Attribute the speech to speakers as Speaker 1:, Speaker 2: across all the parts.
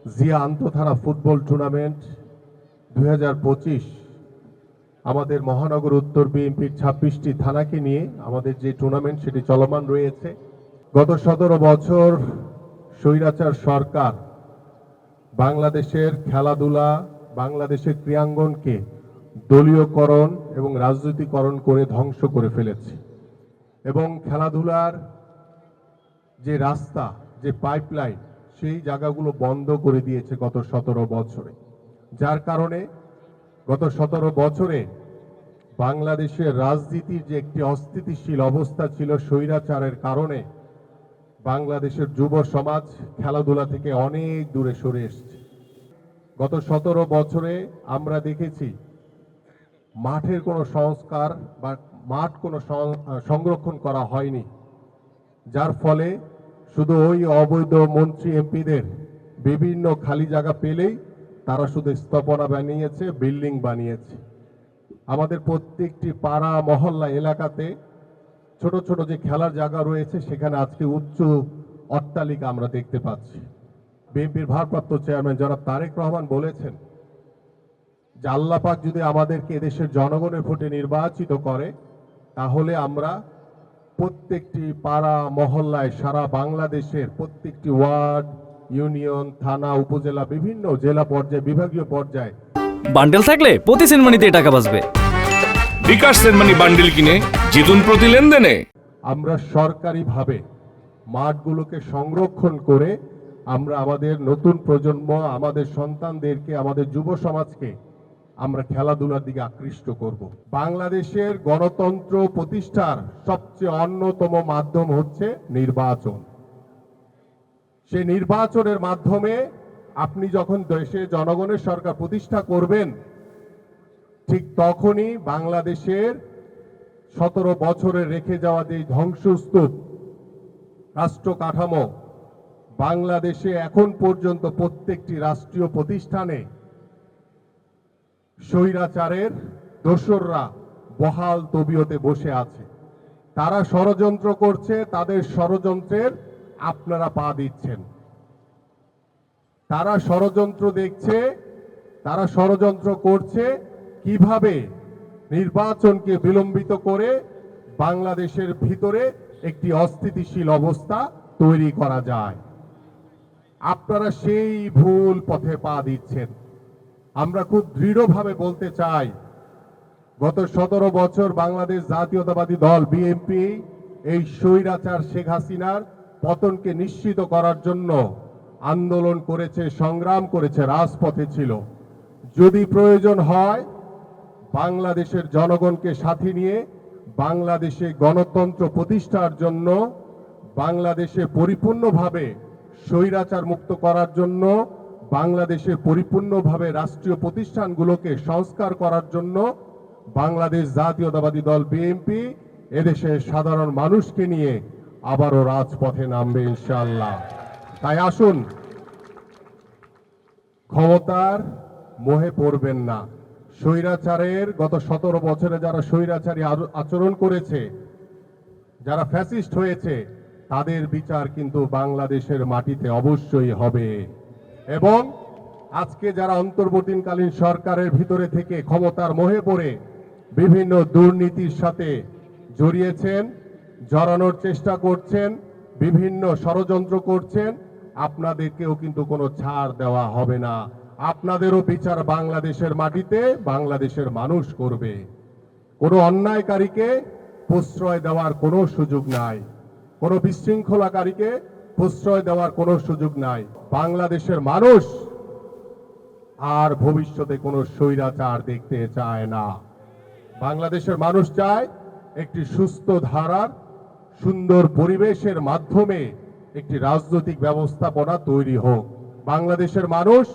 Speaker 1: Zia আন্তঃথানা football tournament 2025 আমাদের মহানগর উত্তর বিএনপির 26টি থানাকে নিয়ে আমাদের যে টুর্নামেন্ট সেটি চলমান রয়েছে। গত 17 বছর স্বৈরাচার সরকার বাংলাদেশের খেলাধুলা, বাংলাদেশের ক্রীড়াঙ্গনকে দলীয়করণ এবং রাজনীতিকরণ করে ধ্বংস করে ফেলেছে এবং খেলাধুলার যে রাস্তা, যে পাইপলাইন, সেই জায়গাগুলো বন্ধ করে দিয়েছে গত 17 বছরে। যার কারণে গত 17 বছরে বাংলাদেশের রাজনীতির যে একটি অস্থিতিশীল অবস্থা ছিল স্বৈরাচারের কারণে বাংলাদেশের যুব সমাজ খেলাধুলা থেকে অনেক দূরে সরে এসেছে। গত 17 বছরে আমরা দেখেছি মাঠের কোনো সংস্কার বা মাঠ কোনো সংরক্ষণ করা হয়নি, যার ফলে শুধু ওই অবৈধ মন্ত্রী এমপিদের বিভিন্ন খালি জায়গা পেলেই তারা শুধু স্থাপনা বানিয়েছে, বিল্ডিং বানিয়েছে। আমাদের প্রত্যেকটি পাড়া মহল্লা এলাকাতে ছোট ছোট যে খেলার জায়গা রয়েছে সেখানে আজকে উচ্চ অট্টালিকা আমরা দেখতে পাচ্ছি। বিএনপির ভারপ্রাপ্ত চেয়ারম্যান জনাব তারেক রহমান বলেছেন যে আল্লাহ পাক যদি আমাদেরকে এদেশের জনগণের ভোটে নির্বাচিত করে তাহলে আমরা প্রত্যেকটি পাড়া মহল্লায় সারা বাংলাদেশের প্রত্যেকটি ওয়ার্ড, ইউনিয়ন, থানা, উপজেলা, বিভিন্ন জেলা পর্যায়ে, বিভাগীয় পর্যায়ে
Speaker 2: বান্ডেল থাকলে প্রতি সেনমানিতে টাকা বাঁচবে।
Speaker 3: বিকাশ সেনমানি বান্ডেল কিনে জিতুন প্রতি লেনদেনে।
Speaker 1: আমরা সরকারিভাবে মাঠগুলোকে সংরক্ষণ করে আমরা আমাদের নতুন প্রজন্ম, আমাদের সন্তানদেরকে, আমাদের যুব সমাজকে আমরা খেলাধুলার দিকে আকৃষ্ট করব। বাংলাদেশের গণতন্ত্র প্রতিষ্ঠার সবচেয়ে অন্যতম মাধ্যম হচ্ছে নির্বাচন। সেই নির্বাচনের মাধ্যমে আপনি যখন দেশে জনগণের সরকার প্রতিষ্ঠা করবেন, ঠিক তখনই বাংলাদেশের 17 বছরে রেখে যাওয়া যে ধ্বংসস্তূপ রাষ্ট্র কাঠামো, বাংলাদেশে এখন পর্যন্ত প্রত্যেকটি রাষ্ট্রীয় প্রতিষ্ঠানে স্বৈরাচারের দোসররা বহাল তবিয়তে বসে আছে। তারা ষড়যন্ত্র করছে, তাদের ষড়যন্ত্রের আপনারা পা দিচ্ছেন। তারা ষড়যন্ত্র দেখছে, তারা ষড়যন্ত্র করছে কিভাবে নির্বাচনকে বিলম্বিত করে বাংলাদেশের ভিতরে একটি অস্থিতিশীল অবস্থা তৈরি করা যায়। আপনারা সেই ভুল পথে পা দিচ্ছেন। আমরা খুব দৃঢ়ভাবে বলতে চাই, গত 17 বছর বাংলাদেশ জাতীয়তাবাদী দল বিএনপি এই স্বৈরাচার শেখ হাসিনার পতনকে নিশ্চিত করার জন্য আন্দোলন করেছে, সংগ্রাম করেছে, রাজপথে ছিল। যদি প্রয়োজন হয় বাংলাদেশের জনগণকে সাথে নিয়ে বাংলাদেশে গণতন্ত্র প্রতিষ্ঠার জন্য, বাংলাদেশে পরিপূর্ণভাবে স্বৈরাচার মুক্ত করার জন্য, বাংলাদেশে পরিপূর্ণভাবে রাষ্ট্রীয় প্রতিষ্ঠানগুলোকে সংস্কার করার জন্য বাংলাদেশ জাতীয়তাবাদী দল বিএনপি এদেশের সাধারণ মানুষকে নিয়ে আবারও রাজপথে নামবে ইনশাআল্লাহ। তাই আসুন, ক্ষমতার মোহে পড়বেন না। স্বৈরাচারের গত 17 বছরে যারা স্বৈরাচারী আচরণ করেছে, যারা ফ্যাসিস্ট হয়েছে, তাদের বিচার কিন্তু বাংলাদেশের মাটিতে অবশ্যই হবে। এবং আজকে যারা অন্তর্বর্তীকালীন সরকারের ভিতরে থেকে ক্ষমতার মোহে পড়ে বিভিন্ন দুর্নীতির সাথে জড়িয়েছেন, জড়ানোর চেষ্টা করছেন, বিভিন্ন ষড়যন্ত্র করছেন, আপনাদেরকেও কিন্তু কোনো ছাড় দেওয়া হবে না। আপনাদেরও বিচার বাংলাদেশের মাটিতে বাংলাদেশের মানুষ করবে। কোনো অন্যায়কারীকে প্রশ্রয় দেওয়ার কোনো সুযোগ নাই, কোনো বিশৃঙ্খলাকারীকে প্রশ্রয় দেওয়ার কোনো সুযোগ নাই। বাংলাদেশের মানুষ আর ভবিষ্যতে কোনো স্বৈরাচার দেখতে চায় না। বাংলাদেশের মানুষ চায় একটি সুস্থ ধারার, সুন্দর পরিবেশের মাধ্যমে একটি রাজনৈতিক ব্যবস্থাপনা তৈরি হোক। বাংলাদেশের মানুষ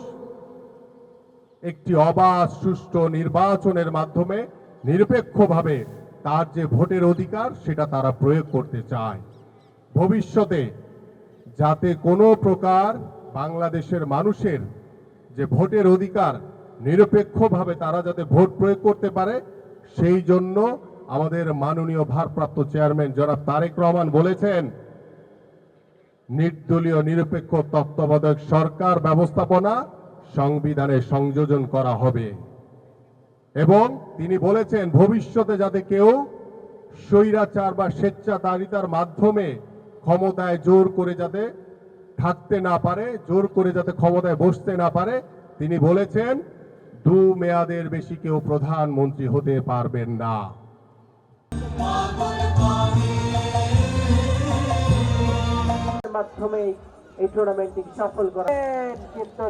Speaker 1: একটি অবাধ সুষ্ঠু নির্বাচনের মাধ্যমে নিরপেক্ষভাবে তার যে ভোটের অধিকার সেটা তারা প্রয়োগ করতে চায়। ভবিষ্যতে যাতে কোনো প্রকার বাংলাদেশের মানুষের যে ভোটের অধিকার নিরপেক্ষভাবে তারা যাতে ভোট প্রয়োগ করতে পারে, সেই জন্য আমাদের মাননীয় ভারপ্রাপ্ত চেয়ারম্যান জনাব তারেক রহমান বলেছেন নির্দলীয় নিরপেক্ষ তত্ত্বাবধায়ক সরকার ব্যবস্থাপনা সংবিধানে সংযোজন করা হবে এবং তিনি বলেছেন ভবিষ্যতে যাতে কেউ স্বৈরাচার বা স্বেচ্ছাচারিতার মাধ্যমে ক্ষমতায় জোর করে যাতে থাকতে না পারে, জোর করে যাতে ক্ষমতায় বসতে না পারে, তিনি বলেছেন 2 মেয়াদের বেশি কেউ প্রধানমন্ত্রী হতে পারবেন না।
Speaker 4: মাধ্যমে এই টুর্নামেন্টটি সফল করা কিন্তু